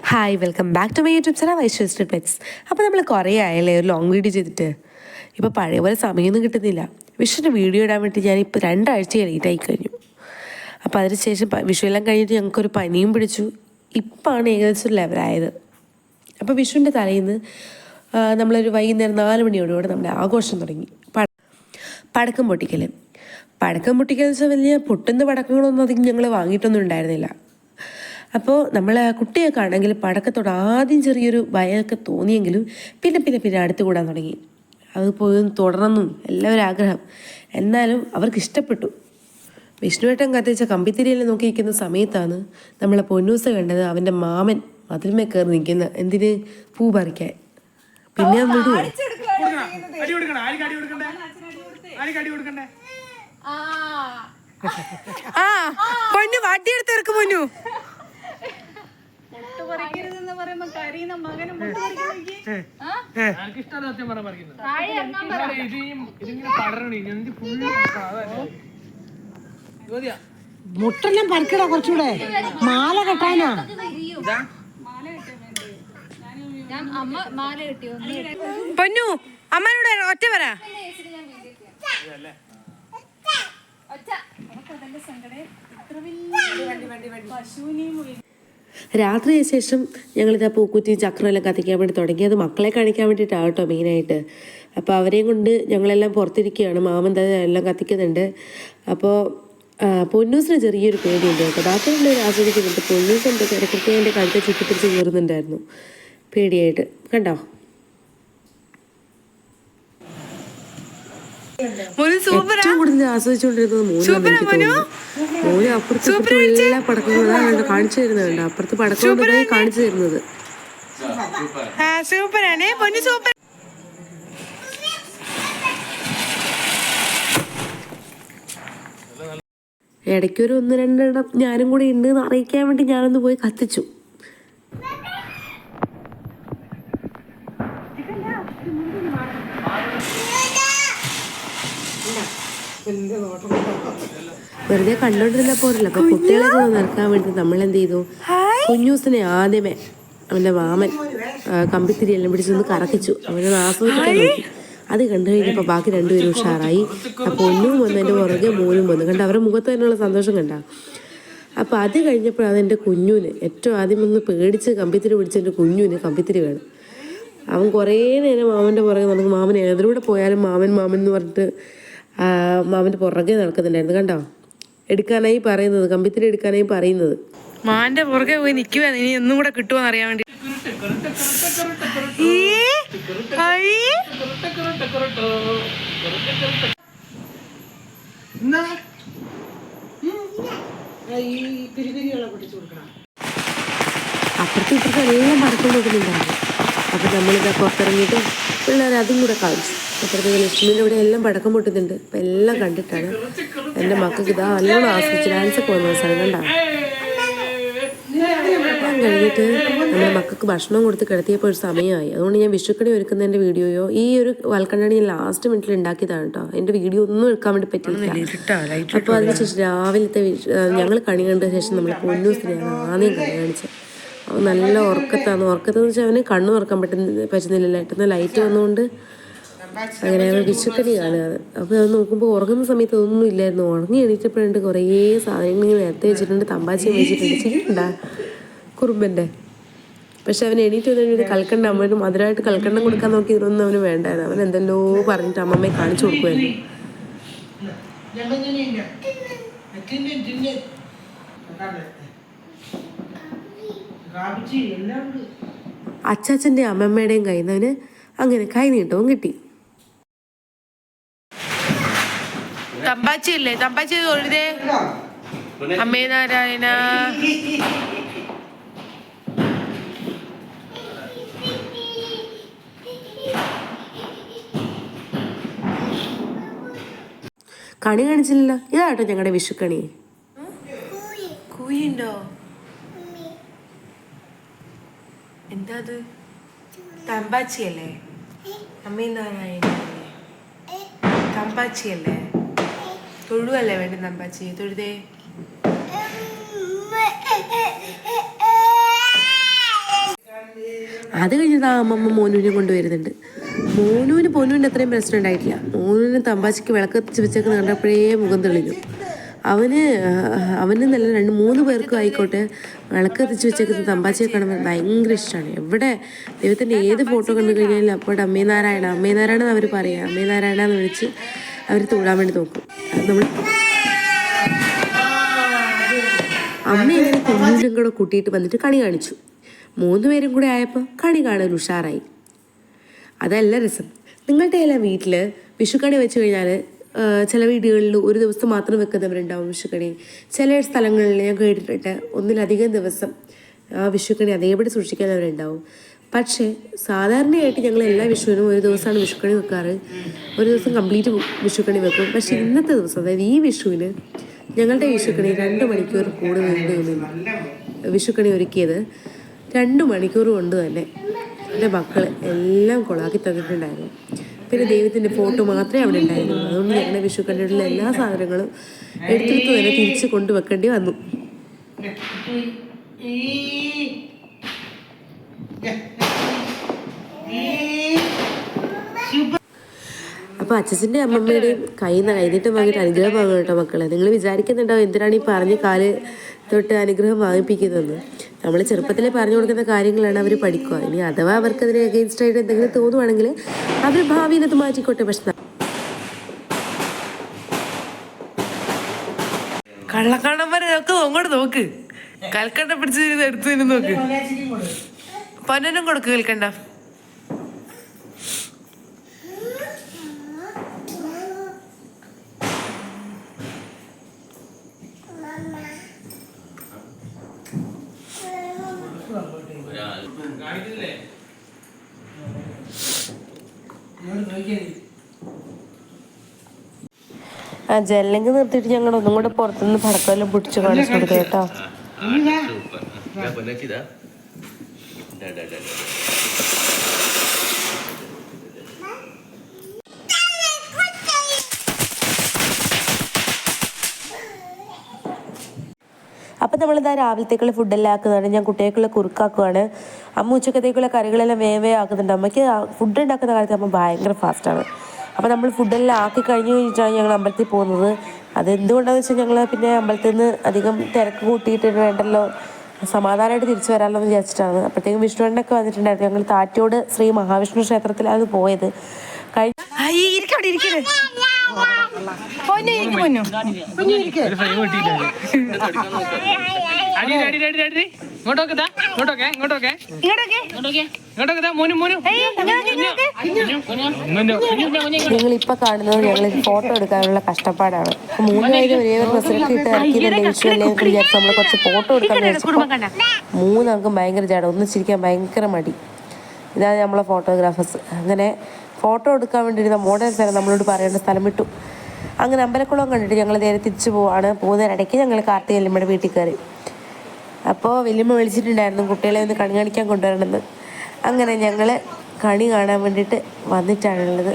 Hi, welcome back to my YouTube channel വൈശ്വസ്ട്രീറ്റ് pets. അപ്പോൾ നമ്മൾ കുറേ ആയല്ലേ ഒരു ലോങ് വീഡിയോ ചെയ്തിട്ട്. ഇപ്പോൾ പഴയ പോലെ സമയമൊന്നും കിട്ടുന്നില്ല. വിഷുവിൻ്റെ വീഡിയോ ഇടാൻ വേണ്ടി ഞാനിപ്പോൾ 2 ആഴ്ച ലേറ്റായി കഴിഞ്ഞു. അപ്പോൾ അതിനുശേഷം വിഷു എല്ലാം കഴിഞ്ഞിട്ട് ഞങ്ങൾക്കൊരു പനിയും പിടിച്ചു. ഇപ്പോഴാണ് ഏകദേശം ഒരു ലെവലായത്. അപ്പോൾ വിഷുവിൻ്റെ തലേന്ന് നമ്മളൊരു വൈകുന്നേരം 4 മണിയോടുകൂടെ നമ്മുടെ ആഘോഷം തുടങ്ങി. പടക്കം പൊട്ടിക്കൽ വെച്ചാൽ വലിയ പൊട്ടുന്ന പടക്കങ്ങളൊന്നും അധികം ഞങ്ങൾ വാങ്ങിയിട്ടൊന്നും ഉണ്ടായിരുന്നില്ല. അപ്പോൾ നമ്മൾ കുട്ടിയൊക്കെ ആണെങ്കിൽ പടക്കത്തോട് ആദ്യം ചെറിയൊരു ഭയമൊക്കെ തോന്നിയെങ്കിലും പിന്നെ അടുത്ത് കൂടാൻ തുടങ്ങി. അത് പോയി തുടർന്നും എല്ലാവരും ആഗ്രഹം. എന്നാലും അവർക്ക് ഇഷ്ടപ്പെട്ടു. വിഷ്ണുവേട്ടൻ കത്തിച്ച കമ്പിത്തിരിയെല്ലാം നോക്കിയിരിക്കുന്ന സമയത്താണ് നമ്മളെ പൊന്നൂസ് കണ്ടത്. അവൻ്റെ മാമൻ മതിൽമേ കയറി നിൽക്കുന്ന എന്തിന് പൂ പറിക്കാൻ. പിന്നെ വിടുവോ? പൊന്നു വാട്ടിയെടുത്ത് ഇറക്കും പൊന്നു. മുട്ടെല്ലാം പറിക്കടാ, കുറച്ചുകൂടെ മാല കെട്ടാനാ. പൊന്നു അമ്മനോട് ഒറ്റ പറ. രാത്രിയ ശേഷം ഞങ്ങളിതാ പൂക്കുറ്റിയും ചക്രമെല്ലാം കത്തിക്കാൻ വേണ്ടി തുടങ്ങി. അത് മക്കളെ കാണിക്കാൻ വേണ്ടിയിട്ടാണ് കേട്ടോ മെയിനായിട്ട്. അപ്പോൾ അവരെയും കൊണ്ട് ഞങ്ങളെല്ലാം പുറത്തിരിക്കുകയാണ്. മാമൻ എല്ലാം കത്തിക്കുന്നുണ്ട്. അപ്പോൾ പൊന്നൂസിന് ചെറിയൊരു പേടിയുണ്ട് കേട്ടോ. ബാക്കിയുള്ള ആസ്വദിക്കുന്നുണ്ട്. പൊന്നൂസ് എന്താ ഇടയ്ക്കൊക്കെ എൻ്റെ കഴുത്തെ ചുറ്റിപ്പിടിച്ച് കയറുന്നുണ്ടായിരുന്നു പേടിയായിട്ട്. കണ്ടോ? ഏറ്റവും കൂടുതൽ ആസ്വദിച്ചുകൊണ്ടിരുന്നത് മോന് അപ്പുറത്ത് എല്ലാ പടക്കങ്ങളും കാണിച്ചു തരുന്നത് കണ്ടോ. അപ്പുറത്ത് പടക്കം കാണിച്ചു തരുന്നത്. ഇടയ്ക്കൊരു 1-2 എണ്ണം ഞാനും കൂടി ഉണ്ട് എന്ന് അറിയിക്കാൻ വേണ്ടി ഞാനൊന്ന് പോയി കത്തിച്ചു. വെറുതെ കണ്ടോണ്ടിരുന്ന പോരല്ലോ. അപ്പൊ കുട്ടികളെ നിറക്കാൻ വേണ്ടി നമ്മൾ എന്ത് ചെയ്തു, കുഞ്ഞൂസിനെ ആദ്യമേ അവന്റെ മാമൻ കമ്പിത്തിരി എല്ലാം പിടിച്ചൊന്ന് കറക്കിച്ചു. അവനെ ആസ്വദിക്കാൻ നോക്കി. അത് കണ്ടു കഴിഞ്ഞപ്പോൾ ബാക്കി 2 പേരും ഉഷാറായി. അപ്പോൾ ഒന്നും വന്നു, എൻ്റെ പുറകെ മോനും വന്നു. കണ്ട അവരുടെ മുഖത്ത് തന്നെയുള്ള സന്തോഷം കണ്ട. അപ്പോൾ അത് കഴിഞ്ഞപ്പോൾ അതെൻ്റെ കുഞ്ഞുവിന് ഏറ്റവും ആദ്യം ഒന്ന് പേടിച്ച് കമ്പിത്തിരി പിടിച്ച് എൻ്റെ കുഞ്ഞുവിന് കമ്പിത്തിരി വേണം. അവൻ കുറേ നേരം മാമൻ്റെ പുറകെ നടക്കും. മാമൻ ഏതിലൂടെ പോയാലും മാമൻ എന്ന് പറഞ്ഞിട്ട് മാമൻ്റെ പുറകെ നടക്കുന്നുണ്ടായിരുന്നു. കണ്ടോ? എടുക്കാനായി പറയുന്നത്, കമ്പിത്തിരി എടുക്കാനായി പറയുന്നത്. മാന്റെ പുറകെ പോയി നിൽക്കുക. ഇനി ഒന്നും കൂടെ കിട്ടുമോന്ന് അറിയാൻ വേണ്ടി. അപ്പുറത്തും ഇപ്പുറത്തും എല്ലാം പടക്കം കൊടുക്കുന്നുണ്ടായിരുന്നു. അപ്പം നമ്മളിതാ പുറത്തിറങ്ങിയിട്ട് പിള്ളേർ അതും കൂടെ കാണിച്ചു. അപ്പുറത്തേക്ക് ലക്ഷ്മിൻ്റെ ഇവിടെ എല്ലാം പടക്കം പൊട്ടുന്നുണ്ട്. അപ്പം എല്ലാം കണ്ടിട്ടാണ് എൻ്റെ മക്കൾക്ക് ഇതാ നല്ലോണം ആസ്വദിച്ച് ഡാൻസൊക്കെ വന്ന സ്ഥലം കണ്ടാണ്. എല്ലാം കഴിഞ്ഞിട്ട് നമ്മുടെ മക്കൾക്ക് ഭക്ഷണം കൊടുത്ത് കിടത്തിയപ്പോൾ ഒരു സമയമായി. അതുകൊണ്ട് ഞാൻ വിഷുക്കണി ഒരുക്കുന്നതിൻ്റെ വീഡിയോയോ ഈ ഒരു വൽക്കണ്ണി ഞാൻ ലാസ്റ്റ് മിനിറ്റിൽ ഉണ്ടാക്കിയതാണ് കേട്ടോ. എൻ്റെ വീഡിയോ ഒന്നും എടുക്കാൻ വേണ്ടി പറ്റില്ല. അപ്പോൾ അതിനുശേഷം രാവിലത്തെ ഞങ്ങൾ കണി കണ്ട ശേഷം നമ്മൾ പൊന്നൂസിനെയാണ് ആദ്യം കണി കാണിച്ചത്. നല്ല ഉറക്കത്താന്ന് വെച്ചാൽ അവന് കണ്ണു തുറക്കാൻ പറ്റുന്നില്ല. പെട്ടെന്ന് ലൈറ്റ് വന്നുകൊണ്ട് അങ്ങനെ വിഷുക്കണി കാണുകയാണ്. അപ്പോൾ അത് നോക്കുമ്പോൾ ഉറങ്ങുന്ന സമയത്ത് ഒന്നും ഇല്ലായിരുന്നു. ഉറങ്ങി എണീറ്റപ്പോഴുണ്ട് കുറേ സാധനങ്ങൾ നേരത്തെ വെച്ചിട്ടുണ്ട്. തമ്പാച്ചി വെച്ചിട്ടുണ്ട്. ചിരിണ്ടാ കുറുമ്പൻ്റെ. പക്ഷെ അവൻ എണീറ്റ് വന്നിട്ട് കൽക്കണ്ട അമ്മേന് മധുരമായിട്ട് കൽക്കണ്ടം കൊടുക്കാൻ നോക്കി ഇതൊന്നും അവന് വേണ്ടായിരുന്നു. അവൻ എന്തെല്ലോ പറഞ്ഞിട്ട് അമ്മമ്മയെ കാണിച്ചു കൊടുക്കുമായിരുന്നു. അച്ചാച്ചൻ്റെ അമ്മമ്മയുടെയും കയ്യിൽ നിന്ന് അവന് അങ്ങനെ കൈ നീട്ടവും കിട്ടി. തമ്പാച്ചി അല്ലേ? തമ്പാച്ചി തൊഴുതേ. അമ്മേ നാരായണ. കണി കാണിച്ചില്ലല്ലോ. ഇതാട്ടോ ഞങ്ങളുടെ വിഷുക്കണി. കൂയുണ്ടോ? എന്താ അത്? തമ്പാച്ചിയല്ലേ? അമ്മേ നാരായണല്ലേ? തമ്പാച്ചിയല്ലേ? തൊഴുവല്ലേ വേണ്ട തമ്പാച്ചി? തൊഴുതേ. അത് കഴിഞ്ഞിട്ട് ആ അമ്മമ്മ മോനുവിനെ കൊണ്ടുവരുന്നുണ്ട്. പൊന്നുവിൻ്റെ അത്രയും പ്രശ്നം ഉണ്ടായിട്ടില്ല. മോനുവിന് തമ്പാച്ചിക്ക് വിളക്കത്തിച്ച് വെച്ചേക്കുന്ന കണ്ടപ്പോഴേ മുഖം തെളിഞ്ഞു. അവന് നല്ല 2-3 പേർക്കും ആയിക്കോട്ടെ വിളക്കത്തിച്ച് വെച്ചേക്കുന്ന തമ്പാച്ചിയെ കാണുമ്പോൾ ഭയങ്കര ഇഷ്ടമാണ്. എവിടെ ദൈവത്തിൻ്റെ ഏത് ഫോട്ടോ കണ്ടു കഴിഞ്ഞാലും അപ്പോൾ അമ്മേ നാരായണ എന്ന് അവർ പറയുക. അമ്മേ നാരായണ എന്ന് വിളിച്ച് അവർ തൊഴാൻ വേണ്ടി നോക്കും. നമ്മൾ അമ്മ ഇങ്ങനെ കുഞ്ഞിനും കൂടെ കൂട്ടിയിട്ട് വന്നിട്ട് കണി കാണിച്ചു. 3 പേരും കൂടെ ആയപ്പോൾ കണി കാണാൻ ഉഷാറായി. അതല്ല രസം. നിങ്ങളുടെ എല്ലാം വീട്ടിൽ വിഷുക്കണി വെച്ച് കഴിഞ്ഞാൽ ചില വീടുകളിൽ ഒരു ദിവസം മാത്രം വെക്കുന്നവരുണ്ടാവും വിഷുക്കണി. ചില സ്ഥലങ്ങളിൽ ഞാൻ കേട്ടിട്ട് ഒന്നിലധികം ദിവസം ആ വിഷുക്കണി അതേപടി സൂക്ഷിക്കുന്നവരുണ്ടാവും. പക്ഷേ സാധാരണയായിട്ട് ഞങ്ങൾ എല്ലാ വിഷുവിനും ഒരു ദിവസമാണ് വിഷുക്കണി വെക്കാറ്. ഒരു ദിവസം കംപ്ലീറ്റ് വിഷുക്കണി വെക്കും. പക്ഷേ ഇന്നത്തെ ദിവസം, അതായത് ഈ വിഷുവിന് ഞങ്ങളുടെ വിഷുക്കണി 2 മണിക്കൂർ കൂടുതൽ നീണ്ടുനിന്നു. വിഷുക്കണി ഒരുക്കിയത് 2 മണിക്കൂർ കൊണ്ട് തന്നെ എൻ്റെ മക്കൾ എല്ലാം കൊളാക്കി തന്നിട്ടുണ്ടായിരുന്നു. പിന്നെ ദൈവത്തിൻ്റെ ഫോട്ടോ മാത്രമേ അവിടെ ഉണ്ടായിരുന്നുള്ളൂ. അതുകൊണ്ട് ഞങ്ങളുടെ വിഷുക്കണിയുള്ള എല്ലാ സാധനങ്ങളും എടുത്തെടുത്ത് തന്നെ തിരിച്ച് കൊണ്ടുവെക്കേണ്ടി വന്നു. അപ്പോൾ അച്ഛൻ്റെ അമ്മമ്മയുടെയും കൈനീട്ടം വാങ്ങിയിട്ട് അനുഗ്രഹം വാങ്ങണം കേട്ടോ മക്കളെ. നിങ്ങൾ വിചാരിക്കുന്നുണ്ടാവും എന്തിനാണ് ഈ പറഞ്ഞ് കാല് തൊട്ട് അനുഗ്രഹം വാങ്ങിപ്പിക്കുന്നതെന്ന്. നമ്മൾ ചെറുപ്പത്തിലെ പറഞ്ഞു കൊടുക്കുന്ന കാര്യങ്ങളാണ് അവർ പഠിക്കുക. ഇനി അഥവാ അവർക്കതിന് അഗെയിൻസ്റ്റ് ആയിട്ട് എന്തെങ്കിലും തോന്നുവാണെങ്കിൽ അവർ ഭാവിയിൽ അത് മാറ്റിക്കോട്ടെ. പക്ഷെ കള്ളക്കണ്ണന്മാരൊക്കെ അങ്ങോട്ട് നോക്ക്. കൽക്കണ്ട പിടിച്ച് എടുത്തു നോക്ക്. പനനും കൊടുക്ക് കൽക്കണ്ട. ജനലിങ് നിർത്തിയിട്ട് ഞങ്ങൾ ഒന്നും കൂടെ പുറത്തുനിന്ന് പടക്കമെല്ലാം പൊട്ടിച്ച് കാണിച്ചു കൊടുക്കുക കേട്ടോ. അപ്പം നമ്മളിതാ രാവിലത്തേക്കുള്ള ഫുഡെല്ലാം ആക്കുന്നതാണ്. ഞാൻ കുട്ടികൾക്കുള്ള കുറുക്കാക്കുവാണ്. അമ്മ ഉച്ചക്കത്തേക്കുള്ള കറികളെല്ലാം വേവേ ആക്കുന്നുണ്ട്. അമ്മയ്ക്ക് ഫുഡ് ഉണ്ടാക്കുന്ന കാലത്ത് അമ്മ ഭയങ്കര ഫാസ്റ്റാണ്. അപ്പോൾ നമ്മൾ ഫുഡെല്ലാം ആക്കി കഴിഞ്ഞ് കഴിഞ്ഞിട്ടാണ് ഞങ്ങൾ അമ്പലത്തിൽ പോകുന്നത്. അതെന്തുകൊണ്ടാണെന്ന് വെച്ചാൽ ഞങ്ങൾ പിന്നെ അമ്പലത്തിൽ നിന്ന് അധികം തിരക്ക് കൂട്ടിയിട്ട് വേണ്ടല്ലോ, സമാധാനമായിട്ട് തിരിച്ചു വരാമല്ലോ എന്ന് വിചാരിച്ചിട്ടാണ്. അപ്പോഴത്തേക്കും വിഷ്ണുവിനൊക്കെ വന്നിട്ടുണ്ടായിരുന്നു. ഞങ്ങൾ താറ്റോട് ശ്രീ മഹാവിഷ്ണു ക്ഷേത്രത്തിലാണ് പോയത്. നിങ്ങളിപ്പോ കാണുന്നത് ഞങ്ങൾ ഫോട്ടോ എടുക്കാനുള്ള കഷ്ടപ്പാടാണ്. 3 പേര് ഒരേ ഡ്രസ്സിലൊക്കെ ഇട്ട് ഇറക്കിയതല്ലേ വിഷുവല്ലേ എന്ന് വിചാരിച്ച് നമ്മൾ കുറച്ച് ഫോട്ടോ എടുക്കാൻ വിചാരിച്ചപ്പോൾ 3 അംഗം ഭയങ്കര ജാട, ഒന്നിച്ചിരിക്കാൻ ഭയങ്കര മടി. ഇതാണ് നമ്മളെ ഫോട്ടോഗ്രാഫേഴ്സ്. അങ്ങനെ ഫോട്ടോ എടുക്കാൻ വേണ്ടിയിട്ട് മോഡൽ സ്ഥലം നമ്മളോട് പറയേണ്ട സ്ഥലം വിട്ടു. അങ്ങനെ അമ്പലക്കുളം കണ്ടിട്ട് ഞങ്ങൾ നേരെ തിരിച്ചു പോവാണ്. പോകുന്നതിനിടയ്ക്ക് ഞങ്ങൾ കാർത്തിക വല്യമ്മയുടെ വീട്ടിൽ കയറി. അപ്പോൾ വല്യമ്മ വിളിച്ചിട്ടുണ്ടായിരുന്നു കുട്ടികളെ ഒന്ന് കണി കാണിക്കാൻ കൊണ്ടുവരണമെന്ന്. അങ്ങനെ ഞങ്ങൾ കണി കാണാൻ വേണ്ടിയിട്ട് വന്നിട്ടാണുള്ളത്.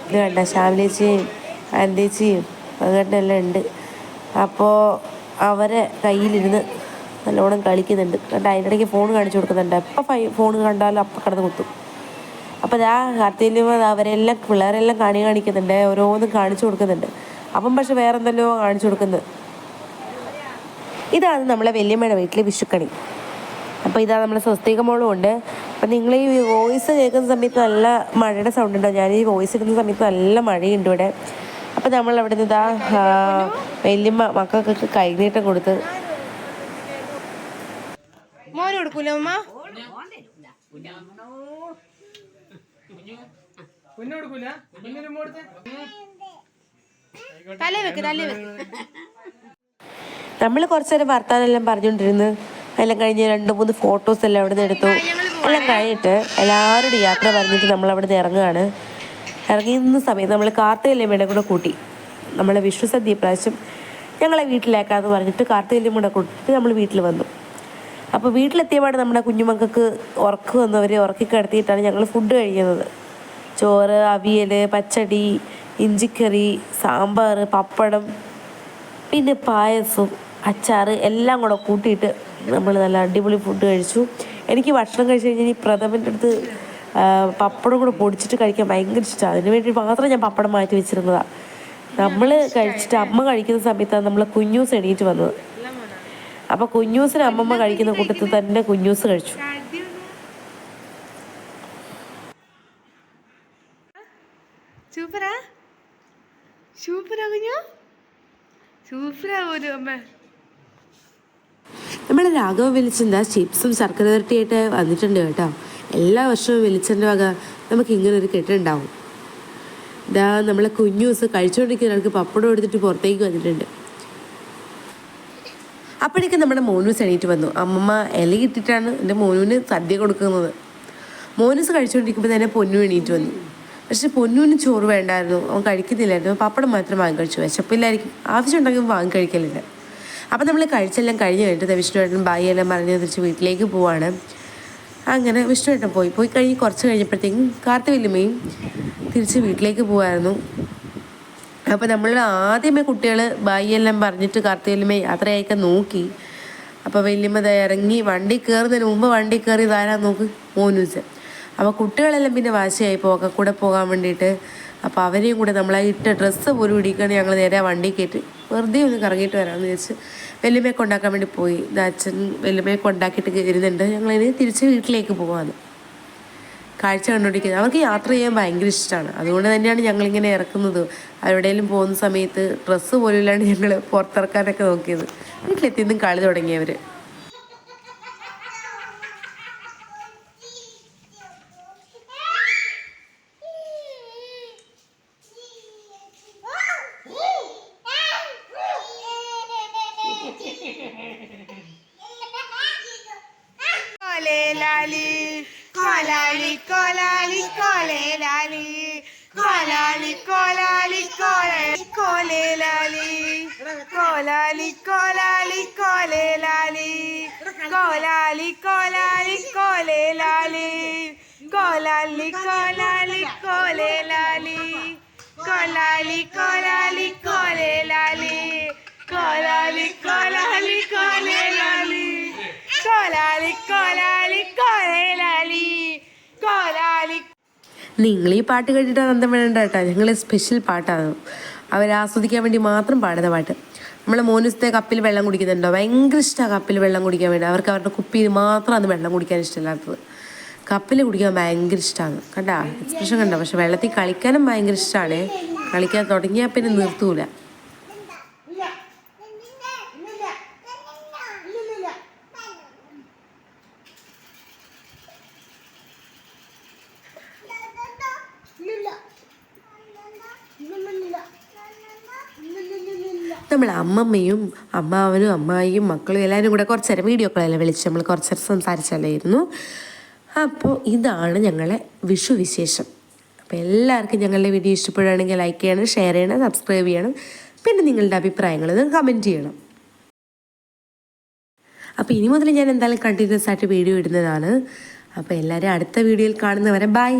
ഇത് കണ്ട ശ്യാമലേച്ചിയും ആൻറ്റേച്ചിയും അങ്ങോട്ടെല്ലാം ഉണ്ട്. അപ്പോൾ അവരെ കയ്യിലിരുന്ന് നല്ലോണം കളിക്കുന്നുണ്ട്. കണ്ട അതിൻ്റെ ഇടയ്ക്ക് ഫോൺ കാണിച്ചു കൊടുക്കുന്നുണ്ട്. എപ്പോൾ ഫോൺ കണ്ടാലും അപ്പം കിടന്ന് കുത്തും. അപ്പോൾ ആ കാർത്തികല്യമ്മ അവരെല്ലാം പിള്ളേരെല്ലാം കണി കാണിക്കുന്നുണ്ട്, ഓരോന്നും കാണിച്ചു കൊടുക്കുന്നുണ്ട്. അപ്പം പക്ഷെ വേറെ എന്തെല്ലോ കാണിച്ചു കൊടുക്കുന്നത്. ഇതാണ് നമ്മളെ വല്യമ്മയുടെ വീട്ടിലെ വിഷുക്കണി. അപ്പോൾ ഇതാ നമ്മളെ സ്വസ്തിക മോളും ഉണ്ട്. അപ്പം നിങ്ങൾ ഈ വോയിസ് കേൾക്കുന്ന സമയത്ത് നല്ല മഴയുടെ സൗണ്ട് ഉണ്ടാവും. ഞാൻ ഈ വോയിസ് ഇടുന്ന സമയത്ത് നല്ല മഴയുണ്ട് ഇവിടെ. അപ്പം നമ്മൾ അവിടെ നിന്ന് ഇതാ വല്യമ്മ മക്കൾക്കൊക്കെ കൈനീട്ടം കൊടുത്ത്. മോന് കൊടുക്കൂല അമ്മ? നമ്മൾ കുറച്ചു നേരം വർത്താനെല്ലാം പറഞ്ഞുകൊണ്ടിരുന്ന് എല്ലാം കഴിഞ്ഞ് 2-3 ഫോട്ടോസ് എല്ലാം അവിടെ നിന്ന് എടുത്തു. എല്ലാം കഴിഞ്ഞിട്ട് എല്ലാവരോടും യാത്ര പറഞ്ഞിട്ട് നമ്മൾ അവിടെ നിന്ന് ഇറങ്ങുകയാണ്. ഇറങ്ങിയിരുന്ന സമയത്ത് നമ്മൾ കാർത്തികല്യമ്മയുടെ കൂടെ കൂട്ടി. നമ്മളെ വിഷു സദ്യ പ്രാവശ്യം ഞങ്ങളെ വീട്ടിലേക്കാന്ന് പറഞ്ഞിട്ട് കാർത്തികല്യമ്മ കൂടെ കൂട്ടിയിട്ട് നമ്മൾ വീട്ടിൽ വന്നു. അപ്പോൾ വീട്ടിലെത്തിയപാട് നമ്മുടെ കുഞ്ഞുമക്കൾക്ക് ഉറക്കം വന്നവരെ ഉറക്കി കിടത്തിയിട്ടാണ് ഞങ്ങൾ ഫുഡ് കഴിക്കുന്നത്. ചോറ്, അവിയൽ, പച്ചടി, ഇഞ്ചിക്കറി, സാമ്പാർ, പപ്പടം, പിന്നെ പായസം, അച്ചാർ എല്ലാം കൂടെ കൂട്ടിയിട്ട് നമ്മൾ നല്ല അടിപൊളി ഫുഡ് കഴിച്ചു. എനിക്ക് ഭക്ഷണം കഴിച്ച് കഴിഞ്ഞാൽ ഈ പ്രഥമൻ്റെ അടുത്ത് പപ്പടം കൂടെ പൊടിച്ചിട്ട് കഴിക്കാൻ ഭയങ്കര ഇഷ്ടമാണ്. അതിന് വേണ്ടി മാത്രം ഞാൻ പപ്പടം മാറ്റി വെച്ചിരുന്നതാണ്. നമ്മൾ കഴിച്ചിട്ട് അമ്മ കഴിക്കുന്ന സമയത്താണ് നമ്മൾ കുഞ്ഞൂസ് എണീറ്റ് വന്നത്. അപ്പോൾ കുഞ്ഞൂസിന് അമ്മമ്മ കഴിക്കുന്ന കൂട്ടത്തിൽ തന്നെ കുഞ്ഞൂസ് കഴിച്ചു. സൂപ്പറാ സൂപ്പറാ കുഞ്ഞു സൂപ്പറാ പോലും അമ്മ. നമ്മുടെ രാഘവ വെളിച്ചെന്താ ചിപ്സും ശർക്കര വരട്ടിയായിട്ട് വന്നിട്ടുണ്ട് കേട്ടോ. എല്ലാ വർഷവും വെളിച്ചെൻ്റെ വക നമുക്ക് ഇങ്ങനൊരു കെട്ടുണ്ടാവും. ഇതാ നമ്മളെ കുഞ്ഞൂസ് കഴിച്ചുകൊണ്ടിരിക്കുന്ന ആൾക്ക് പപ്പടം എടുത്തിട്ട് പുറത്തേക്ക് വന്നിട്ടുണ്ട്. അപ്പോഴേക്കും നമ്മുടെ മോനൂസ് എണീറ്റ് വന്നു. അമ്മമ്മ ഇല ഇട്ടിട്ടാണ് എൻ്റെ മോനൂന് സദ്യ കൊടുക്കുന്നത്. മോനൂസ് കഴിച്ചുകൊണ്ടിരിക്കുമ്പോൾ തന്നെ പൊന്നു എണീറ്റ് വന്നു. പക്ഷെ പൊന്നൂന് ചോറ് വേണ്ടായിരുന്നു, അവൻ കഴിക്കുന്നില്ലായിരുന്നു. പപ്പടം മാത്രം വാങ്ങി കഴിച്ചു. വിശപ്പില്ലായിരിക്കും, ആവശ്യമുണ്ടെങ്കിൽ വാങ്ങി കഴിക്കലില്ല. അപ്പം നമ്മൾ കഴിച്ചെല്ലാം കഴിഞ്ഞ് കഴിഞ്ഞിട്ട് വിഷ്ണുവേട്ടൻ ബായി എല്ലാം പറഞ്ഞ് തിരിച്ച് വീട്ടിലേക്ക് പോവാണ്. അങ്ങനെ വിഷ്ണുവേട്ടൻ പോയി കഴിഞ്ഞ് കുറച്ച് കഴിഞ്ഞപ്പോഴത്തേക്കും കാർത്തി വല്യമ്മയും തിരിച്ച് വീട്ടിലേക്ക് പോവായിരുന്നു. അപ്പോൾ നമ്മൾ ആദ്യമേ കുട്ടികൾ ബായി എല്ലാം പറഞ്ഞിട്ട് കാർത്തി വല്യമ്മ യാത്രയൊക്കെ നോക്കി. അപ്പോൾ വല്യമ്മ ഇറങ്ങി വണ്ടി കയറുന്നതിന് മുമ്പ് വണ്ടി കയറി ഇതാരാ നോക്ക്, മോനൂസ്. അപ്പോൾ കുട്ടികളെല്ലാം പിന്നെ വാശിയായി കൂടെ പോകാൻ വേണ്ടിയിട്ട്. അപ്പോൾ അവരെയും കൂടെ നമ്മളെ ഇട്ട ഡ്രസ്സ് പോലും ഇടിക്കാണ് ഞങ്ങൾ നേരെ വണ്ടി കയറ്റി വെറുതെ ഒന്ന് കറങ്ങിയിട്ട് വരാമെന്ന് വിചാരിച്ച് വല്യമ്മയെ കൊണ്ടാക്കാൻ വേണ്ടി പോയി. അച്ഛൻ വല്യമ്മയെ കൊണ്ടാക്കിയിട്ട് ഇരുന്നുണ്ട്. ഞങ്ങളിനി തിരിച്ച് വീട്ടിലേക്ക് പോകാമെന്ന് കാഴ്ച കണ്ടുകൊണ്ടിരിക്കുന്നത്. അവർക്ക് യാത്ര ചെയ്യാൻ ഭയങ്കര ഇഷ്ടമാണ്. അതുകൊണ്ട് തന്നെയാണ് ഞങ്ങളിങ്ങനെ ഇറക്കുന്നത്. എവിടെയെങ്കിലും പോകുന്ന സമയത്ത് ഡ്രസ്സ് പോലും ഇല്ലാണ്ട് ഞങ്ങൾ പുറത്തിറക്കാനൊക്കെ നോക്കിയത്. വീട്ടിലെത്തിന്നും കളി തുടങ്ങിയവർ. Lali, colali, colali, cole lali, colali, colali, cole, cole lali, colali, colali, cole lali, colali, colali, cole lali, colali, colali, cole lali, colali, colali, cole lali, colali, colali, cole lali. നിങ്ങൾ ഈ പാട്ട് കേട്ടിട്ട് അന്തം വേണ്ട കേട്ടോ. ഞങ്ങൾ സ്പെഷ്യൽ പാട്ടാണ്, അവരെ ആസ്വദിക്കാൻ വേണ്ടി മാത്രം പാടുന്ന പാട്ട്. നമ്മളെ മോനുസത്തെ കപ്പിൽ വെള്ളം കുടിക്കുന്നുണ്ടോ? ഭയങ്കര ഇഷ്ടമാണ് കപ്പിൽ വെള്ളം കുടിക്കാൻ വേണ്ടി. അവർക്ക് അവരുടെ കുപ്പിയിൽ മാത്രമാണ് വെള്ളം കുടിക്കാൻ ഇഷ്ടമില്ലാത്തത്. കപ്പിൽ കുടിക്കാൻ ഭയങ്കര ഇഷ്ടമാണ്. കണ്ടാ എക്സ്പ്രഷൻ കണ്ടോ? പക്ഷെ വെള്ളത്തിൽ കളിക്കാനും ഭയങ്കര ഇഷ്ടമാണ്. കളിക്കാൻ തുടങ്ങിയാൽ പിന്നെ നിർത്തൂല. നമ്മൾ അമ്മമ്മയും അമ്മാവനും അമ്മായിയും മക്കളും എല്ലാവരും കൂടെ കുറച്ച് നേരം വീഡിയോ കോളെല്ലാം വിളിച്ച് നമ്മൾ കുറച്ച് നേരം സംസാരിച്ചല്ലായിരുന്നു. അപ്പോൾ ഇതാണ് ഞങ്ങളെ വിഷു വിശേഷം. അപ്പോൾ എല്ലാവർക്കും ഞങ്ങളുടെ വീഡിയോ ഇഷ്ടപ്പെടുകയാണെങ്കിൽ ലൈക്ക് ചെയ്യണം, ഷെയർ ചെയ്യണം, സബ്സ്ക്രൈബ് ചെയ്യണം. പിന്നെ നിങ്ങളുടെ അഭിപ്രായങ്ങൾ കമൻറ്റ് ചെയ്യണം. അപ്പോൾ ഇനി മുതൽ ഞാൻ എന്തായാലും കണ്ടിന്യൂസ് ആയിട്ട് വീഡിയോ ഇടുന്നതാണ്. അപ്പോൾ എല്ലാവരും അടുത്ത വീഡിയോയിൽ കാണുന്നവരെ ബൈ.